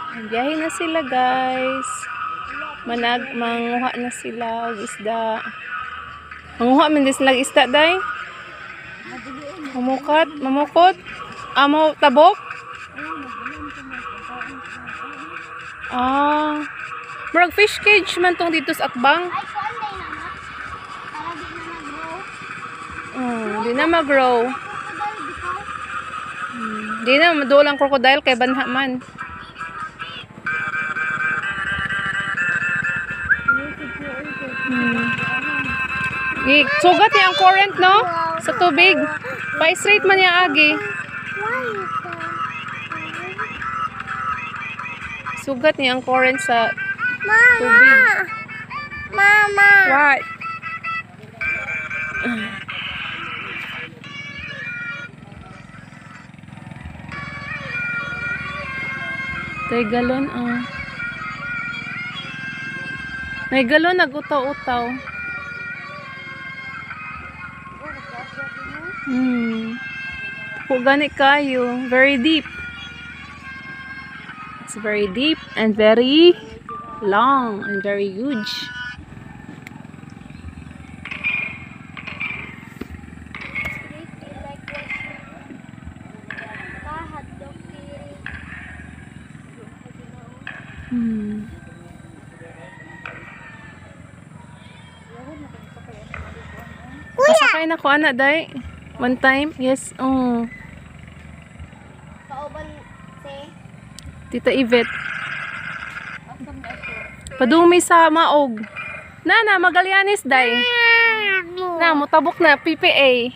Biyahe na sila, guys. Manguha na sila og isda. Manguha man din sila og isda, day. Mamukot. Amo tabok. Murag fish cage man tong dito sa Akbang. Di na mag-grow. Di na madulang crocodile kay banha man. Sugat niya ang current, no? Sa tubig. Pa-straight man niya agi. Sugat niya ang current sa tubig. Mama! What? May galon, May galon, nag-utaw-utaw. Gani kayo. Very deep. It's very deep and very long and very huge. Pasakay na ko, anak, day. One time? Yes. Tita Yvette. Padumi sa maog. Nana, Magallanes, day. Na, mutabok na. PPA.